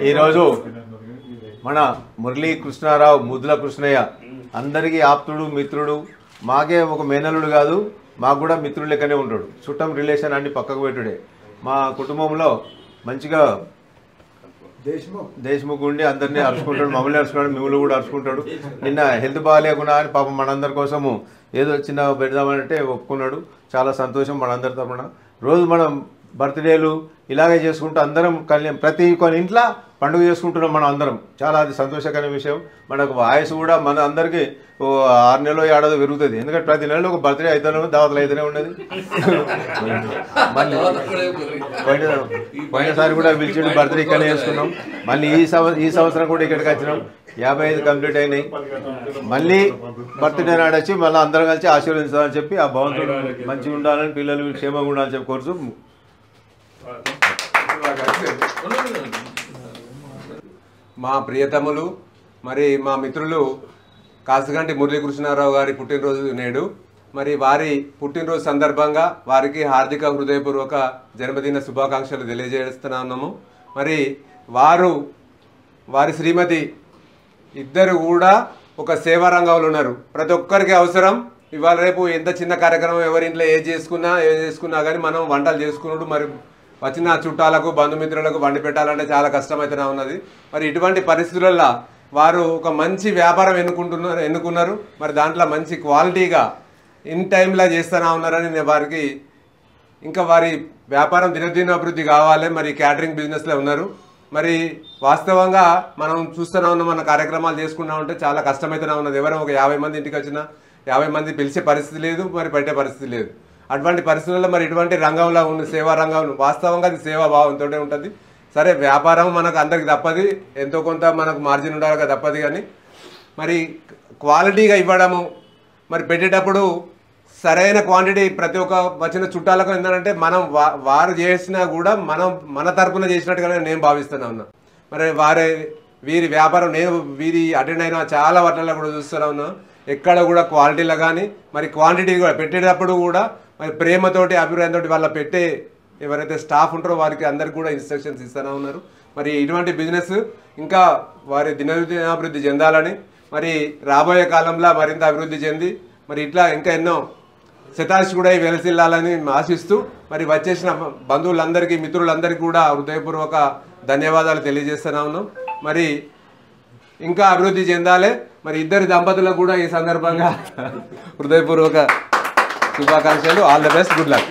ఈరోజు మన మురళీ కృష్ణారావు ముద్దుల కృష్ణయ్య అందరికీ ఆప్తుడు మిత్రుడు. మాకే ఒక మేనలుడు కాదు, మాకు కూడా మిత్రుడు లెక్కనే ఉంటాడు. చుట్టం రిలేషన్ అన్ని పక్కకు పెట్టుడే. మా కుటుంబంలో మంచిగా దేశ్ముఖ్ ఉండి అందరినీ అరుచుకుంటాడు, మమ్మల్ని అరుచుకుంటాడు, మిమ్మల్ని కూడా అరుచుకుంటాడు. నిన్న హెల్త్ బాగాలేకున్నా అని పాపం మనందరి కోసము ఏదో చిన్న పెడదామంటే ఒప్పుకున్నాడు. చాలా సంతోషం మనందరి తరపున. రోజు మనం బర్త్డేలు ఇలాగే చేసుకుంటూ అందరం ప్రతి కొన్ని ఇంట్లో పండుగ చేసుకుంటున్నాం మనం అందరం. చాలా అది సంతోషకరమైన విషయం. మనకు ఆయుసు కూడా మన అందరికీ 6 నెలలో ఏడాది పెరుగుతుంది. ఎందుకంటే ప్రతి నెలలో ఒక బర్త్డే అయితేనే దావతలు అయితేనే ఉన్నది. మళ్ళీ పోయినసారి కూడా పిలిచి బర్త్డే ఇక్కడనే చేసుకున్నాం. మళ్ళీ ఈ సంవత్సరం కూడా ఇక్కడికి వచ్చినాం. 55 కంప్లీట్ అయినాయి. మళ్ళీ బర్త్డే నాడు వచ్చి మళ్ళీ అందరం కలిసి ఆశీర్వదించాలని చెప్పి ఆ భగవంతుడు మంచిగా ఉండాలని, పిల్లలు క్షేమంగా ఉండాలని చెప్పి కోరుచు మా ప్రియతములు మరి మా మిత్రులు కాసిగంటి మురళీకృష్ణారావు గారి పుట్టినరోజు నేడు. మరి వారి పుట్టినరోజు సందర్భంగా వారికి హార్దిక హృదయపూర్వక జన్మదిన శుభాకాంక్షలు తెలియజేస్తున్నాము. మరి వారి శ్రీమతి ఇద్దరు కూడా ఒక సేవా రంగంలో ఉన్నారు. ప్రతి ఒక్కరికి అవసరం. ఇవాళ రేపు ఎంత చిన్న కార్యక్రమం ఎవరింట్లో ఏం చేసుకున్నా కానీ మనం వంటలు చేసుకున్నాడు. మరి వచ్చిన చుట్టాలకు బంధుమిత్రులకు వండి పెట్టాలంటే చాలా కష్టమైతేనే ఉన్నది. మరి ఇటువంటి పరిస్థితులలో వారు ఒక మంచి వ్యాపారం ఎన్నుకున్నారు. మరి దాంట్లో మంచి క్వాలిటీగా ఇన్ టైంలో చేస్తూనే ఉన్నారని నేను వారికి ఇంకా వారి వ్యాపారం దినదిన అభివృద్ధి కావాలి. మరి క్యాటరింగ్ బిజినెస్లో ఉన్నారు. మరి వాస్తవంగా మనం చూస్తూనే ఉన్నాం, మన కార్యక్రమాలు చేసుకున్నా ఉంటే చాలా కష్టమైతేనే ఉన్నది. ఎవరో ఒక 50 మంది ఇంటికి వచ్చినా 50 మంది పిలిచే పరిస్థితి లేదు, మరి పెట్టే పరిస్థితి లేదు. అటువంటి పరిస్థితుల్లో మరి ఇటువంటి రంగంలో ఉన్న సేవా రంగం వాస్తవంగా అది సేవా భావంతో ఉంటుంది. సరే వ్యాపారం మనకు అందరికి తప్పది, ఎంతో కొంత మనకు మార్జిన్ ఉండాలి తప్పదు. కానీ మరి క్వాలిటీగా ఇవ్వడము, మరి పెట్టేటప్పుడు సరైన క్వాంటిటీ ప్రతి ఒక్క వచ్చిన చుట్టాలకు ఏంటంటే మనం వారు చేసినా కూడా మనం మన తరపున చేసినట్టుగానే నేను భావిస్తూనే ఉన్నా. మరి వీరి వ్యాపారం నేను వీరి అటెండ్ అయిన చాలా వాటిల్లో కూడా చూస్తూనే ఉన్నా. ఎక్కడ కూడా క్వాలిటీలో కానీ మరి క్వాంటిటీ కూడా పెట్టేటప్పుడు కూడా మరి ప్రేమతోటి అభిప్రాయంతో వాళ్ళ పెట్టే ఎవరైతే స్టాఫ్ ఉంటారో వారికి అందరికి కూడా ఇన్స్ట్రక్షన్స్ ఇస్తూనే ఉన్నారు. మరి ఇటువంటి బిజినెస్ ఇంకా వారి దినాభివృద్ధి చెందాలని, మరి రాబోయే కాలంలో మరింత అభివృద్ధి చెంది మరి ఇట్లా ఇంకా ఎన్నో శతాశి కూడా వెలసిల్లాలని ఆశిస్తూ మరి వచ్చేసిన బంధువులందరికీ మిత్రులందరికీ కూడా హృదయపూర్వక ధన్యవాదాలు తెలియజేస్తూనే ఉన్నాం. మరి ఇంకా అభివృద్ధి చెందాలి. మరి ఇద్దరు దంపతులకు కూడా ఈ సందర్భంగా హృదయపూర్వక శుభాకాంక్షలు. All the best, good luck.